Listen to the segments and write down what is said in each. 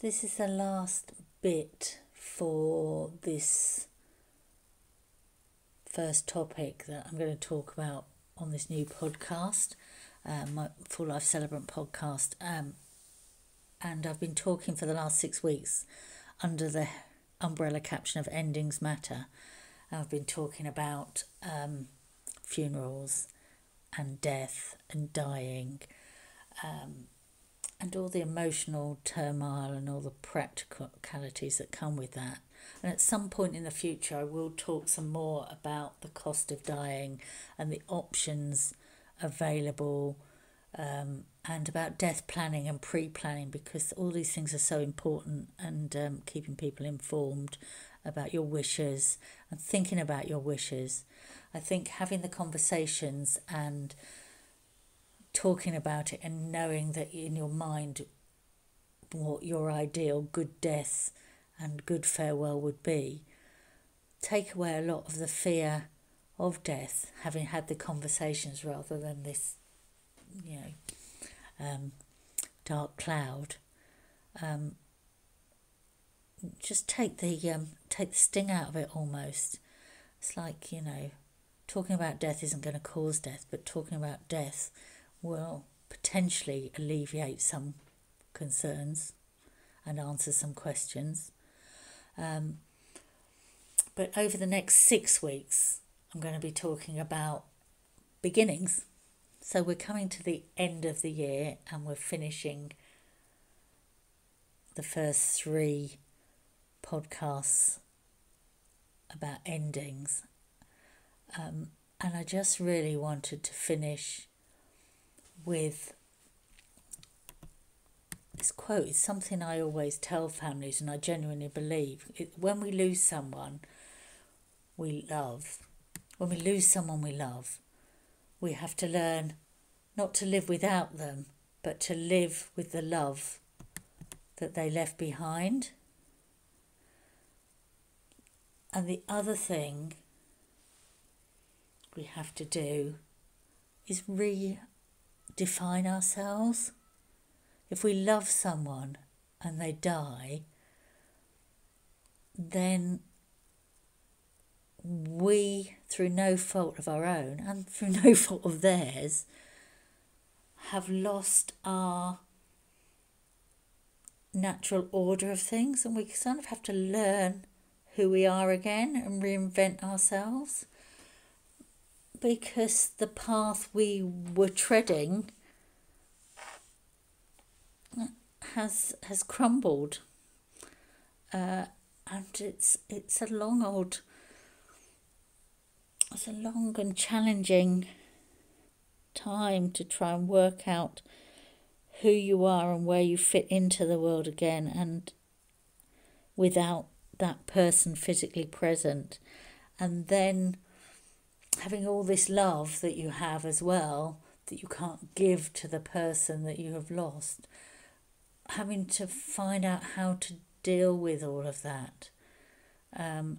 this is the last bit for this first topic that I'm going to talk about on this new podcast, my Full Life Celebrant podcast. And I've been talking for the last 6 weeks under the umbrella caption of Endings Matter. I've been talking about funerals and death and dying, and all the emotional turmoil and all the practicalities that come with that. And at some point in the future, I will talk some more about the cost of dying and the options available, and about death planning and pre-planning, because all these things are so important, and keeping people informed about your wishes and thinking about your wishes. I think having the conversations and talking about it and knowing that in your mind what your ideal good death and good farewell would be, take away a lot of the fear of death, having had the conversations rather than this, dark cloud. Just take the sting out of it almost. It's like, talking about death isn't going to cause death, but talking about death will potentially alleviate some concerns and answer some questions. But over the next 6 weeks, I'm going to be talking about beginnings. So we're coming to the end of the year and we're finishing the first 3 podcasts about endings. And I just really wanted to finish with this quote. It's something I always tell families, and I genuinely believe. When we lose someone we love, we have to learn not to live without them, but to live with the love that they left behind. And the other thing we have to do is redefine ourselves. If we love someone and they die, then we, through no fault of our own and through no fault of theirs, have lost our natural order of things, and we kind of have to learn who we are again and reinvent ourselves, because the path we were treading has crumbled, and it's a long and challenging time to try and work out who you are and where you fit into the world again, and without that person physically present. And then having all this love that you have as well, that you can't give to the person that you have lost, having to find out how to deal with all of that, and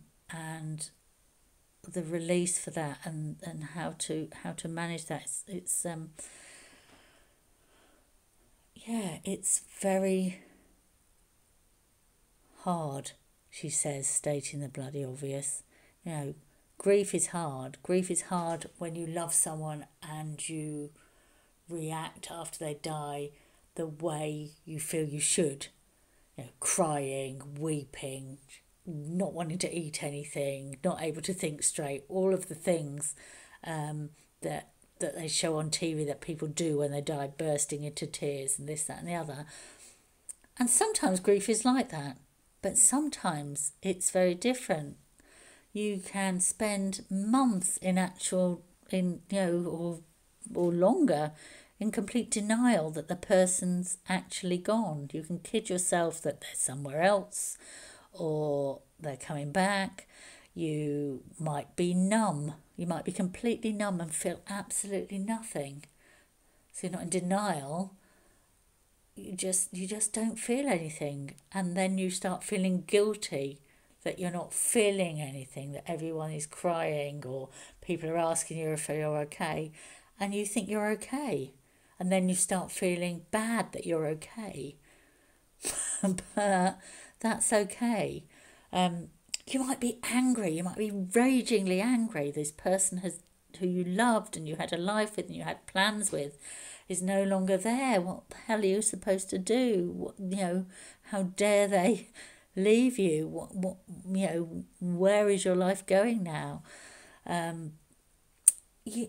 the release for that, and how to manage that. It's very hard, she says, stating the bloody obvious. Grief is hard. Grief is hard when you love someone and you react after they die the way you feel you should. Crying, weeping, not wanting to eat anything, not able to think straight, all of the things that they show on TV that people do when they die, bursting into tears and this, that and the other. And sometimes grief is like that, but sometimes it's very different. You can spend months or longer in complete denial that the person's actually gone. You can kid yourself that they're somewhere else or they're coming back. You might be numb. You might be completely numb and feel absolutely nothing. So you're not in denial. You just don't feel anything. And then you start feeling guilty that you're not feeling anything, that everyone is crying or people are asking you if you're okay, and you think you're okay. And then you start feeling bad that you're okay. But that's okay. You might be angry, you might be ragingly angry. This person who you loved and you had a life with and you had plans with is no longer there. What the hell are you supposed to do? How dare they leave you? Where is your life going now? You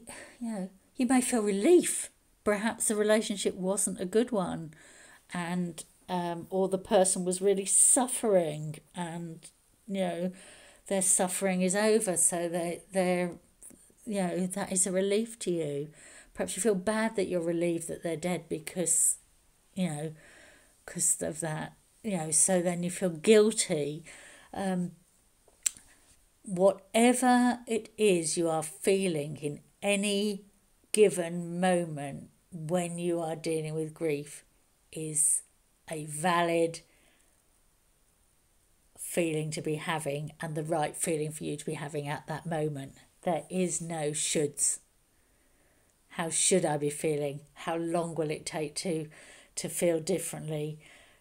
may feel relief. Perhaps the relationship wasn't a good one, and or the person was really suffering, and their suffering is over, so they're that is a relief to you. Perhaps you feel bad that you're relieved that they're dead because of that. So then you feel guilty. Whatever it is you are feeling in any given moment when you are dealing with grief is a valid feeling to be having and the right feeling for you to be having at that moment. There is no shoulds. How should I be feeling? How long will it take to feel differently?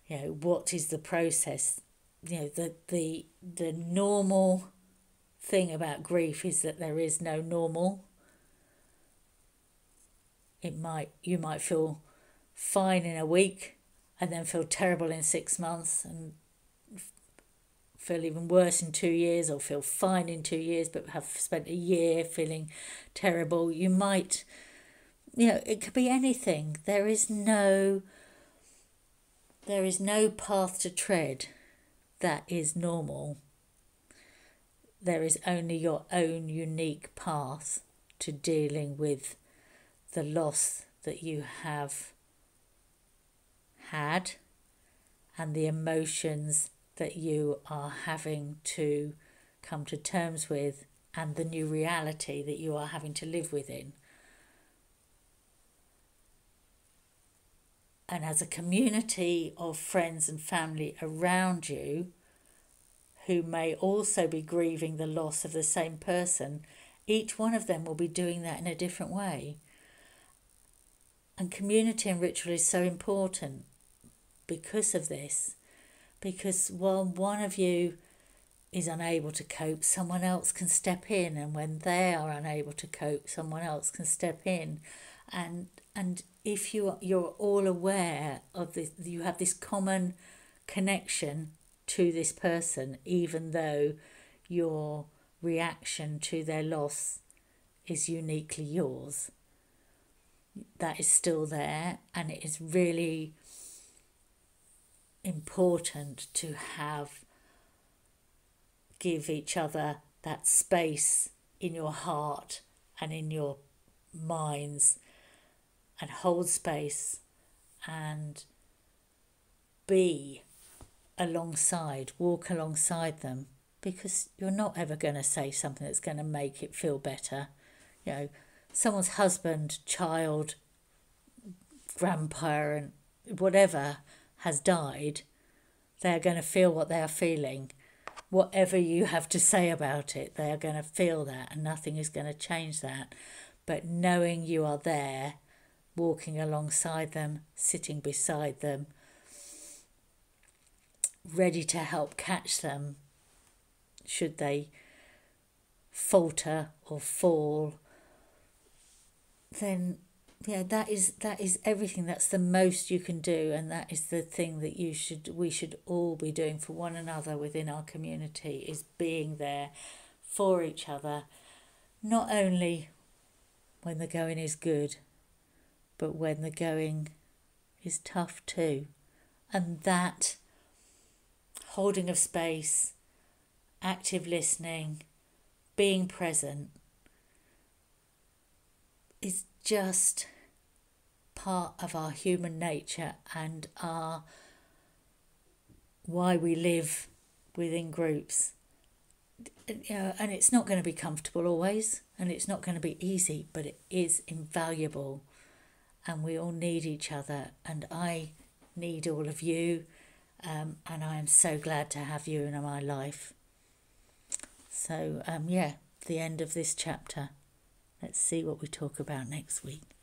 What is the process? The normal thing about grief is that there is no normal. You might feel fine in a week and then feel terrible in 6 months and feel even worse in 2 years, or feel fine in 2 years but have spent a year feeling terrible. You might, it could be anything. There is no path to tread that is normal. There is only your own unique path to dealing with the loss that you have had and the emotions that you are having to come to terms with, and the new reality that you are having to live within. And as a community of friends and family around you who may also be grieving the loss of the same person, each one of them will be doing that in a different way. And community and ritual is so important because of this. Because while one of you is unable to cope, someone else can step in, and when they are unable to cope, someone else can step in. And if you're all aware of this, you have this common connection to this person, even though your reaction to their loss is uniquely yours. That is still there, and it is really important to give each other that space in your heart and in your minds, and hold space and walk alongside them, because you're not ever going to say something that's going to make it feel better. Someone's husband, child, grandparent, whatever has died, they're going to feel what they are feeling. Whatever you have to say about it, they are going to feel that, and nothing is going to change that. But knowing you are there, walking alongside them, sitting beside them, ready to help catch them should they falter or fall, then that is everything. That's the most you can do, and that is the thing that we should all be doing for one another within our community, is being there for each other, not only when the going is good, but when the going is tough too. And that holding of space, active listening, being present is just part of our human nature and why we live within groups. And it's not going to be comfortable always, and it's not going to be easy, but it is invaluable, and we all need each other, and I need all of you, and I am so glad to have you in my life. So the end of this chapter. Let's see what we talk about next week.